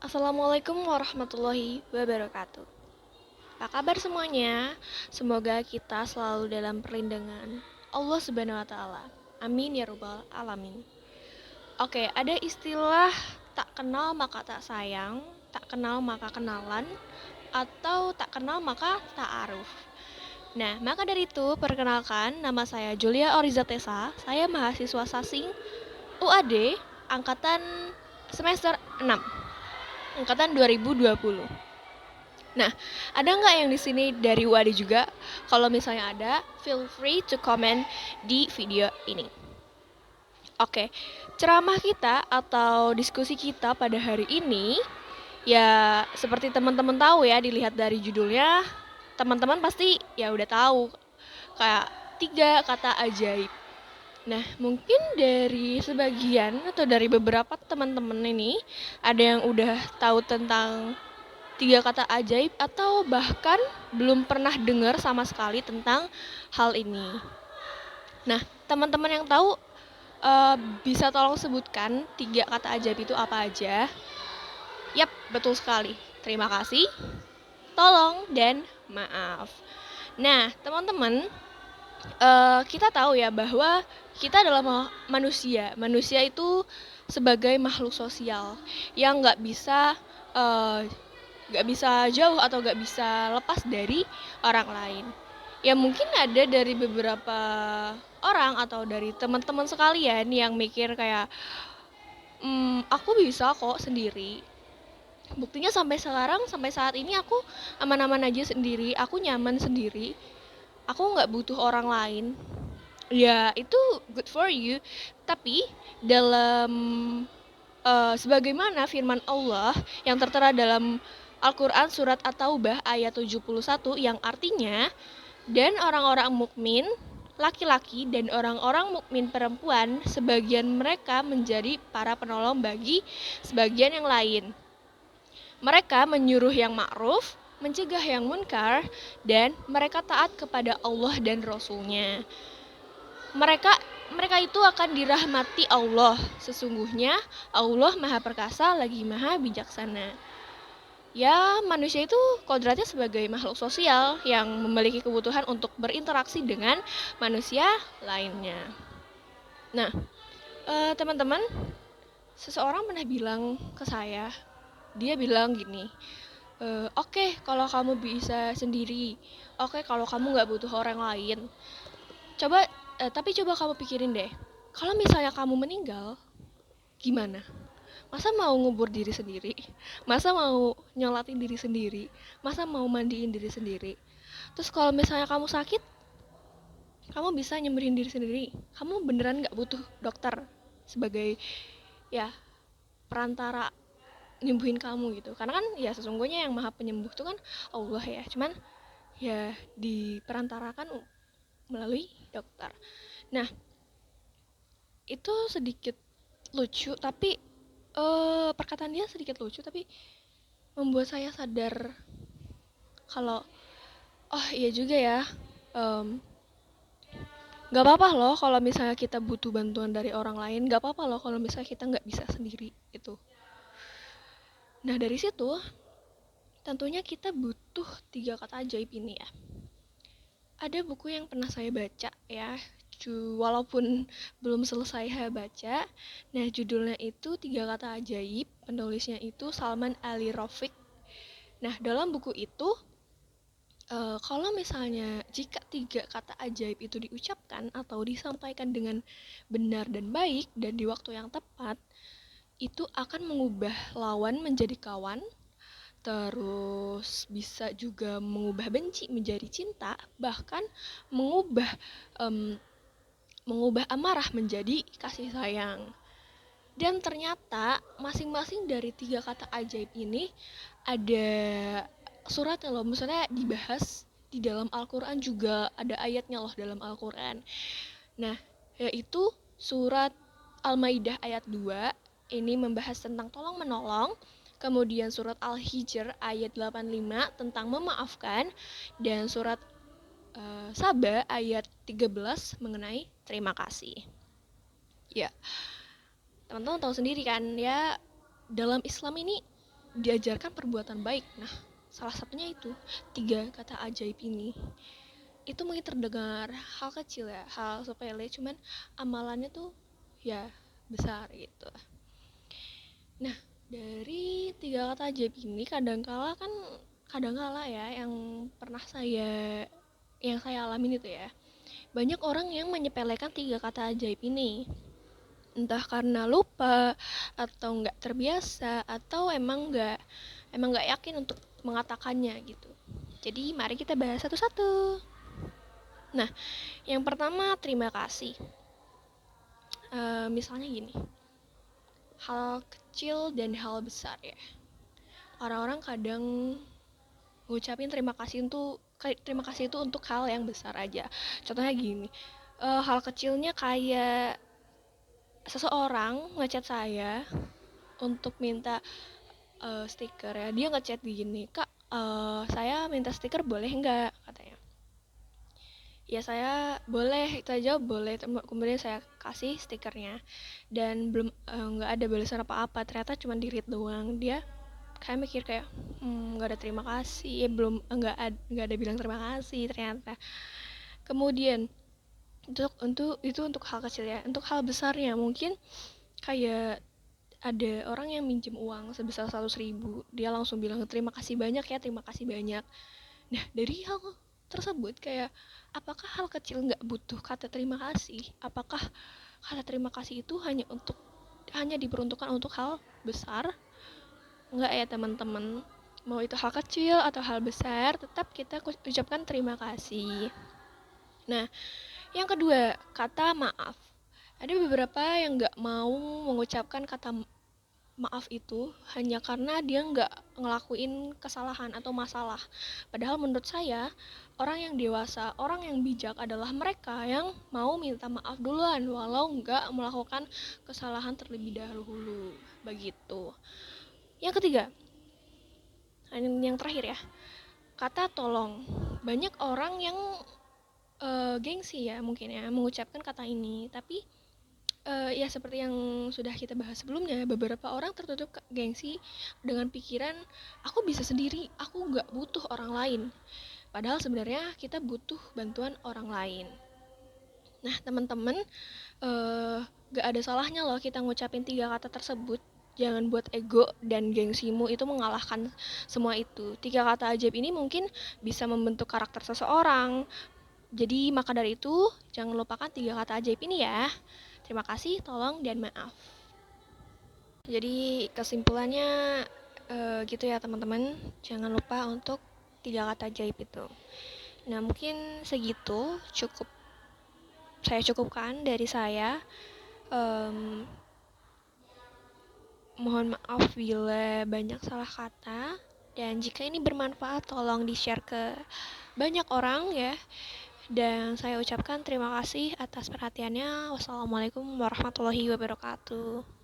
Assalamualaikum warahmatullahi wabarakatuh. Apa kabar semuanya? Semoga kita selalu dalam perlindungan Allah Subhanahu wa taala. Amin ya rabbal alamin. Oke, ada istilah tak kenal maka tak sayang, tak kenal maka kenalan, atau tak kenal maka ta'aruf. Nah, maka dari itu, perkenalkan, nama saya Julia Orizatesa. Saya mahasiswa Sasing UAD angkatan semester 6, angkatan 2020. Nah, ada nggak yang di sini dari UAD juga? Kalau misalnya ada, feel free to comment di video ini. Oke, ceramah kita atau diskusi kita pada hari ini, ya seperti teman-teman tahu ya, dilihat dari judulnya, teman-teman pasti ya udah tahu kayak 3 kata ajaib. Nah, mungkin dari sebagian atau dari beberapa teman-teman ini ada yang udah tahu tentang 3 kata ajaib atau bahkan belum pernah dengar sama sekali tentang hal ini. Nah, teman-teman yang tahu bisa tolong sebutkan 3 kata ajaib itu apa aja? Yap, betul sekali. Terima kasih, tolong, dan maaf. Nah, teman-teman, kita tahu ya bahwa kita adalah manusia. Manusia itu sebagai makhluk sosial yang eh, nggak bisa jauh atau nggak bisa lepas dari orang lain. Ya mungkin ada dari beberapa orang atau dari teman-teman sekalian yang mikir kayak, aku bisa kok sendiri. Buktinya sampai sekarang, sampai saat ini aku aman-aman aja sendiri, aku nyaman sendiri, aku nggak butuh orang lain. Ya itu good for you, tapi dalam sebagaimana firman Allah yang tertera dalam Al-Quran surat At-Taubah ayat 71 yang artinya, dan orang-orang mukmin laki-laki dan orang-orang mukmin perempuan sebagian mereka menjadi para penolong bagi sebagian yang lain. Mereka menyuruh yang ma'ruf, mencegah yang munkar, dan mereka taat kepada Allah dan Rasul-Nya. Mereka mereka itu akan dirahmati Allah. Sesungguhnya Allah Maha Perkasa lagi Maha Bijaksana. Ya, manusia itu kodratnya sebagai makhluk sosial yang memiliki kebutuhan untuk berinteraksi dengan manusia lainnya. Nah, teman-teman, seseorang pernah bilang ke saya, dia bilang gini, oke, kalau kamu bisa sendiri, oke, kalau kamu nggak butuh orang lain, coba, tapi coba kamu pikirin deh, kalau misalnya kamu meninggal, gimana? Masa mau ngubur diri sendiri? Masa mau nyolatin diri sendiri? Masa mau mandiin diri sendiri? Terus kalau misalnya kamu sakit, kamu bisa nyembuhin diri sendiri. Kamu beneran gak butuh dokter sebagai ya perantara nyembuhin kamu gitu. Karena kan ya sesungguhnya yang maha penyembuh itu kan Allah ya. Cuman ya diperantarakan melalui dokter. Nah, itu sedikit lucu tapi perkataan dia sedikit lucu tapi membuat saya sadar kalau oh iya juga ya, um, gak apa-apa loh kalau misalnya kita butuh bantuan dari orang lain, gak apa-apa loh kalau misalnya kita nggak bisa sendiri itu. Nah dari situ tentunya kita butuh 3 kata ajaib ini ya. Ada buku yang pernah saya baca ya, walaupun belum selesai saya baca. Nah judulnya itu 3 kata ajaib, penulisnya itu Salman Ali Rafiq. Nah dalam buku itu, kalau misalnya jika 3 kata ajaib itu diucapkan atau disampaikan dengan benar dan baik dan di waktu yang tepat, itu akan mengubah lawan menjadi kawan, terus bisa juga mengubah benci menjadi cinta, bahkan mengubah em, mengubah amarah menjadi kasih sayang. Dan ternyata masing-masing dari 3 kata ajaib ini ada suratnya loh, misalnya dibahas di dalam Al-Quran juga ada ayatnya loh dalam Al-Quran. Nah, yaitu surat Al-Maidah ayat 2, ini membahas tentang tolong menolong. Kemudian surat Al-Hijr ayat 85 tentang memaafkan, dan surat Saba ayat 13 mengenai terima kasih. Ya, teman-teman tahu sendiri kan ya, dalam Islam ini diajarkan perbuatan baik. Nah, salah satunya itu 3 kata ajaib ini. Itu mungkin terdengar hal kecil ya, hal sepele, cuman amalannya tuh ya besar gitu. Nah, dari 3 kata ajaib ini kadangkala ya yang saya alamin itu ya. Banyak orang yang menyepelekan 3 kata ajaib ini. Entah karena lupa atau nggak terbiasa atau emang nggak yakin untuk mengatakannya gitu. Jadi mari kita bahas satu-satu. Nah, yang pertama terima kasih. Misalnya gini, hal kecil dan hal besar ya. Orang-orang kadang ngucapin terima kasih itu untuk hal yang besar aja. Contohnya gini, hal kecilnya kayak seseorang ngechat saya untuk minta stiker ya. Dia ngechat gini, "Kak, saya minta stiker boleh nggak?" katanya. Ya saya boleh, itu aja boleh. Kemudian saya kasih stikernya dan belum nggak ada balasan apa-apa. Ternyata cuma di-read doang. Dia kayak mikir kayak nggak ada terima kasih, belum nggak ada bilang terima kasih ternyata. Kemudian itu untuk hal kecil ya. Untuk hal besarnya mungkin kayak ada orang yang minjem uang sebesar 100.000, dia langsung bilang terima kasih banyak ya, terima kasih banyak. Nah, dari hal tersebut kayak apakah hal kecil nggak butuh kata terima kasih? Apakah kata terima kasih itu hanya diperuntukkan untuk hal besar? Nggak ya teman-teman. Mau itu hal kecil atau hal besar, tetap kita ucapkan terima kasih. Nah, yang kedua, kata maaf. Ada beberapa yang nggak mau mengucapkan kata maaf itu hanya karena dia nggak ngelakuin kesalahan atau masalah. Padahal menurut saya, orang yang dewasa, orang yang bijak adalah mereka yang mau minta maaf duluan walau nggak melakukan kesalahan terlebih dahulu. Begitu. Yang ketiga, yang terakhir ya, kata tolong. Banyak orang yang gengsi ya mungkin ya mengucapkan kata ini, tapi ya seperti yang sudah kita bahas sebelumnya, beberapa orang tertutup gengsi dengan pikiran aku bisa sendiri, aku nggak butuh orang lain. Padahal sebenarnya kita butuh bantuan orang lain. Nah teman-teman, gak ada salahnya loh kita ngucapin 3 kata tersebut. Jangan buat ego dan gengsimu itu mengalahkan semua itu. 3 kata ajaib ini mungkin bisa membentuk karakter seseorang. Jadi maka dari itu, jangan lupakan 3 kata ajaib ini ya. Terima kasih, tolong, dan maaf. Jadi kesimpulannya gitu ya teman-teman. Jangan lupa untuk 3 kata ajaib itu. Nah mungkin segitu saya cukupkan dari saya. Mohon maaf bila banyak salah kata. Dan jika ini bermanfaat tolong di-share ke banyak orang ya. Dan saya ucapkan terima kasih atas perhatiannya. Wassalamualaikum warahmatullahi wabarakatuh.